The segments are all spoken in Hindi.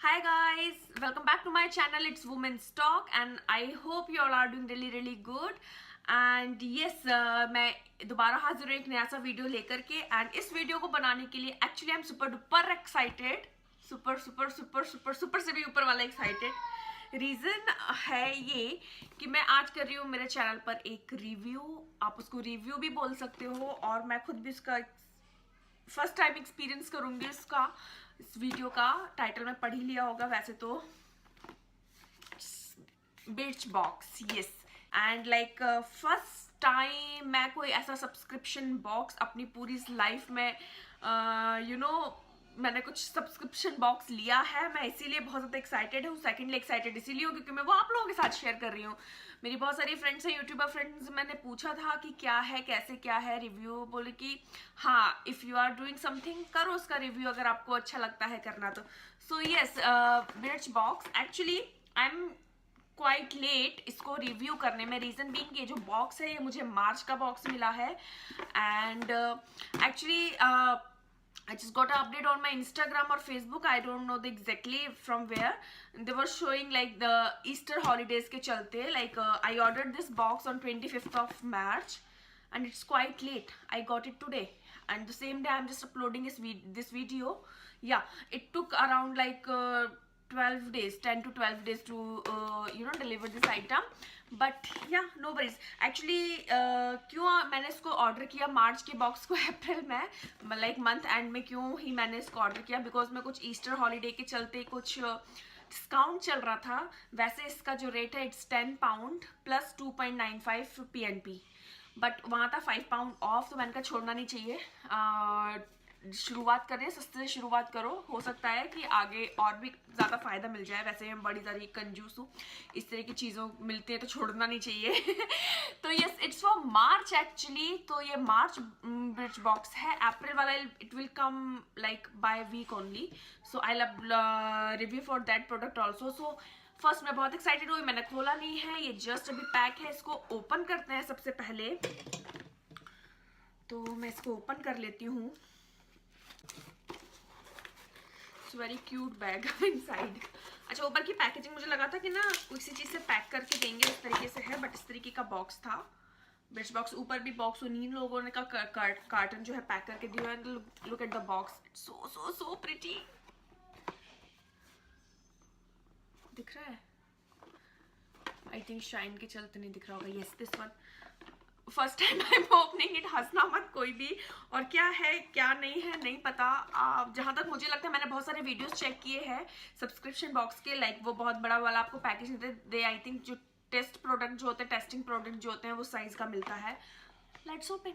Hi guys, welcome back to my channel. It's Women's Talk and I hope you all are doing really good. And yes, मैं दोबारा हाजिर हूँ एक नया सा वीडियो लेकर के and इस वीडियो को बनाने के लिए actually I'm super duper excited, super से भी ऊपर वाला excited. रीज़न है ये कि मैं आज कर रही हूँ मेरे चैनल पर एक रिव्यू, आप उसको रिव्यू भी बोल सकते हो और मैं खुद भी उसका फर्स्ट टाइम एक्सपीरियंस करूंगी इसका. इस वीडियो का टाइटल में पढ़ ही लिया होगा वैसे तो, birch box. Yes, and like first time मैं कोई ऐसा सब्सक्रिप्शन बॉक्स अपनी पूरी लाइफ में मैंने कुछ सब्सक्रिप्शन बॉक्स लिया है. मैं इसीलिए बहुत ज़्यादा एक्साइटेड हूँ. सेकेंडली एक्साइटेड इसीलिए हूँ क्योंकि मैं वो आप लोगों के साथ शेयर कर रही हूँ. मेरी बहुत सारी फ्रेंड्स हैं, यूट्यूबर फ्रेंड्स, मैंने पूछा था कि क्या है, कैसे क्या है रिव्यू. बोले कि हाँ, if you are doing something करो उसका रिव्यू अगर आपको अच्छा लगता है करना तो. So yes, Birchbox actually I am quite late इसको रिव्यू करने में. रीज़न बीइंग ये जो बॉक्स है ये मुझे मार्च का बॉक्स मिला है and actually I just got an update on my Instagram or Facebook. I don't know exactly from where. They were showing like the Easter holidays ke chalte. Like I ordered this box on 25th of March, and it's quite late. I got it today, and the same day I'm just uploading this video. Yeah, it took around like 12 days, 10 to 12 days to deliver this item. But या नो वरीज. एक्चुअली क्यों मैंने इसको ऑर्डर किया मार्च के बॉक्स को अप्रैल में, लाइक मंथ एंड में क्यों ही मैंने इसको ऑर्डर किया, बिकॉज मैं कुछ ईस्टर हॉलीडे के चलते कुछ डिस्काउंट चल रहा था. वैसे इसका जो रेट है इट्स £10 प्लस 2.95 PNP, बट वहाँ था £5 ऑफ, तो मैंने कहा छोड़ना नहीं चाहिए. शुरुआत करें, सस्ते से शुरुआत करो, हो सकता है कि आगे और भी ज़्यादा फ़ायदा मिल जाए. वैसे मैं बड़ी सारी कंजूस हूँ, इस तरह की चीज़ों मिलती है तो छोड़ना नहीं चाहिए. तो yes, it's for March actually. तो ये मार्च बिर्च बॉक्स है. अप्रैल वाला it will come like by week only. So I love review for that product also. So first मैं बहुत एक्साइटेड हुई. मैंने खोला नहीं है, ये जस्ट अभी पैक है. इसको ओपन करते हैं सबसे पहले. तो मैं इसको ओपन कर लेती हूँ. Very cute bag inside. अच्छा, ऊपर की पैकेजिंग मुझे लगा था कि ना किसी चीज़ से पैक करके देंगे, इस तरीके से है, बट इस तरीके का बॉक्स था. बिर्च बॉक्स, ऊपर भी बॉक्स उन्हीं लोगों ने का कार्टन जो है पैक करके दिया है. Look at the box, so so so pretty. दिख रहा है? आई थिंक शाइन के चलते नहीं दिख रहा होगा. Yes, this one first time I am opening it. हंसना मत कोई भी. और क्या है क्या नहीं है नहीं पता. जहाँ तक मुझे लगता है, मैंने बहुत सारे वीडियोस चेक किए हैं सब्सक्रिप्शन बॉक्स के, लाइक वो बहुत बड़ा वाला आपको पैकेज दे. आई थिंक जो टेस्ट प्रोडक्ट जो होते हैं, टेस्टिंग प्रोडक्ट जो होते हैं, वो साइज का मिलता है. Let's open.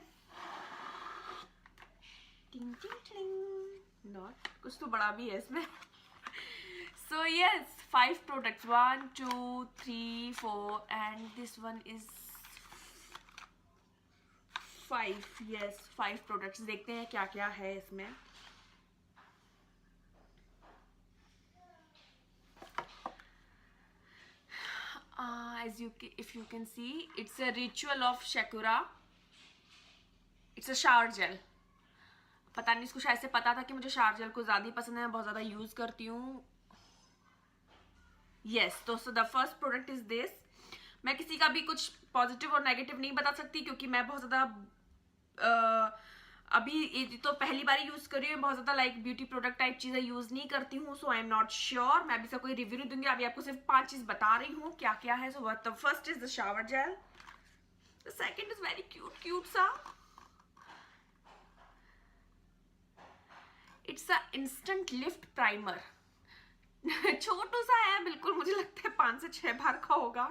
टिंग टिंग टिंग. नॉट कुछ तो बड़ा भी है इसमें. So yes, 5 products, 1 2 3 4 and this one is 5. Yes, 5 products. देखते हैं क्या क्या है इसमें. If you can see, it's a ritual of Shakura. It's a shower gel. पता नहीं, इसको शायद से पता था कि मुझे शावर जेल को ज़्यादा ही पसंद है, बहुत ज़्यादा यूज़ करती हूँ. यस, तो the first product is this. मैं किसी का भी कुछ पॉजिटिव और नेगेटिव नहीं बता सकती क्योंकि मैं बहुत ज़्यादा अभी ये तो पहली बार यूज कर रही हूँ. बहुत ज्यादा लाइक ब्यूटी प्रोडक्ट टाइप चीजें यूज नहीं करती हूँ. सो आई एम नॉट श्योर. मैं अभी से कोई रिव्यू नहीं दूंगी. अभी आपको सिर्फ 5 चीज बता रही हूँ क्या क्या है. So the first is the shower gel. The second is very cute सा. It's a instant lift primer. छोटू सा है बिल्कुल, मुझे लगता है 5 से 6 बार का होगा.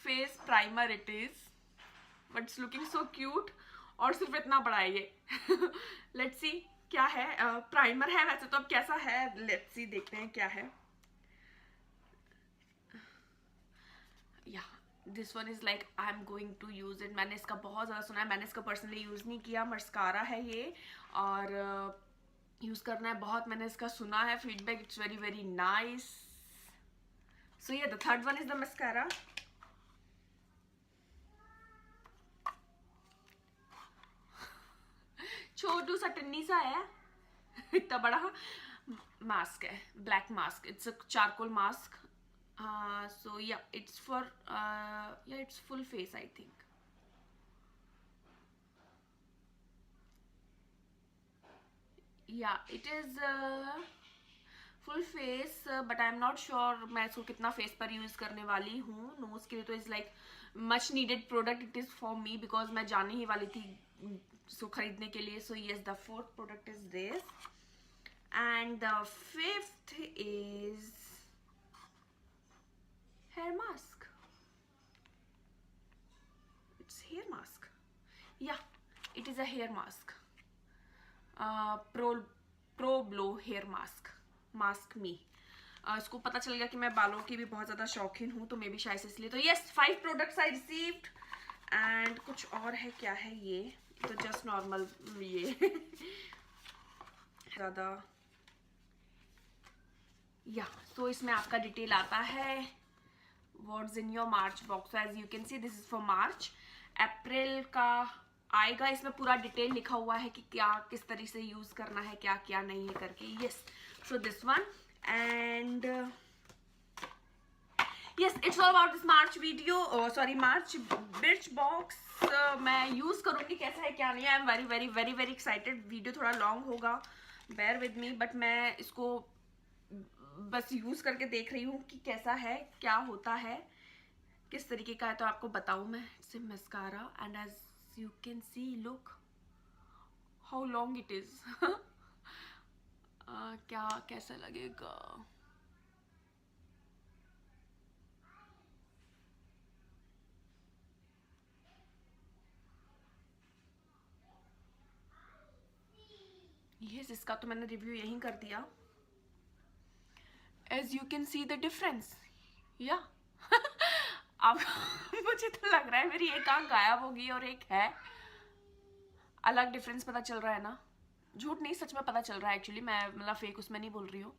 Face primer it is, but it's looking so cute. और सिर्फ इतना बड़ा है ये. लेट्स सी क्या है. प्राइमर है वैसे तो, अब कैसा है लेट्स सी, देखते हैं क्या है. या this one is like I am going to use it. मैंने इसका बहुत ज़्यादा सुना है. मैंने इसका पर्सनली यूज़ नहीं किया. मस्कारा है ये और यूज़ करना है बहुत. मैंने इसका सुना है feedback, it's very very nice. So ये the third one is the mascara. छोटू सा टन्नी सा है. इतना बड़ा मास्क है, black mask, it's a charcoal mask. So yeah, it's for yeah, it's full face, I think. Yeah, it is full face, but I am not sure मैं इसको कितना फेस पर यूज करने वाली हूँ. नोज के लिए तो is like much needed product it is for me, because मैं जाने ही वाली थी इसको खरीदने के लिए. So yes, the fourth product is this, and the fifth is hair mask. It's hair mask. Yeah, it is a hair mask. Pro Blow hair mask me. इसको पता चल गया कि मैं बालों की भी बहुत ज़्यादा शौकीन हूँ, तो मे भी शायद इसलिए. तो yes, 5 products I received. And कुछ और है, क्या है ये? तो जस्ट नॉर्मल ये ज़्यादा या. सो इसमें आपका डिटेल आता है What's in your March box. So as you can see, this is for March. अप्रैल का आएगा, इसमें पूरा डिटेल लिखा हुआ है कि क्या किस तरह से यूज करना है, क्या क्या नहीं है करके. Yes, so this one, and yes, it's all about this March video. Sorry, March birch box. मैं यूज करूंगी, कैसा है क्या नहीं है. I am very very very very excited. Video थोड़ा लॉन्ग होगा, बेयर विद मी, बट मैं इसको बस यूज करके देख रही हूँ कि कैसा है, क्या होता है, किस तरीके का है, तो आपको बताऊँ मैं. It's a mascara, and as you can see, look how long it is. क्या कैसा लगेगा? यस, इसका तो मैंने रिव्यू यहीं कर दिया. As you can see the difference, yeah. अब मुझे तो लग रहा है मेरी एक आंख गायब होगी और एक है. अलग डिफरेंस पता चल रहा है ना? झूठ नहीं, सच में पता चल रहा है एक्चुअली. मैं मतलब फेक उसमें नहीं बोल रही हूँ.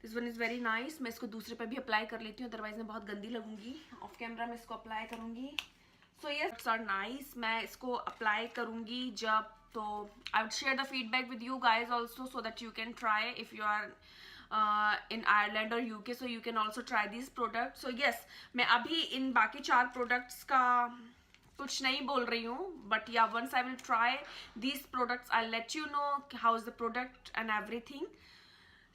This one is very nice. मैं इसको दूसरे पे भी अप्लाई कर लेती हूँ, अदरवाइज मैं बहुत गंदी लगूंगी. ऑफ कैमरा में इसको अप्लाई करूँगी. So yes, it's are nice. मैं इसको अप्लाई करूँगी जब, तो I would share the feedback with you guys also, so that you can try if you are in Ireland or UK, so you can also try these products. So yes, मैं अभी इन बाकी 4 products का कुछ नहीं बोल रही हूँ, but yeah, once I will try these products, I'll let you know how is the product and everything.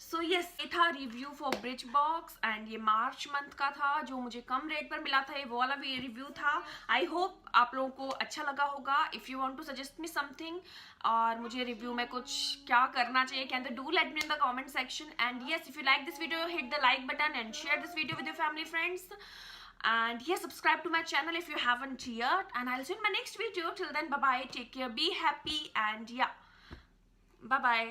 So yes, ये था review for Birchbox, and ये मार्च मंथ का था, जो मुझे कम रेट पर मिला था. ये वो वाला भी रिव्यू था. आई होप आप लोगों को अच्छा लगा होगा. If you want to suggest me something, और मुझे रिव्यू में कुछ क्या करना चाहिए, can do let me in the comment section. And yes, if you like this video, hit the like button and share this video with your family friends. And yes, subscribe to my channel if you haven't yet, and I'll see you in my next video. Till then, bye bye, take care, be happy, and yeah, bye bye.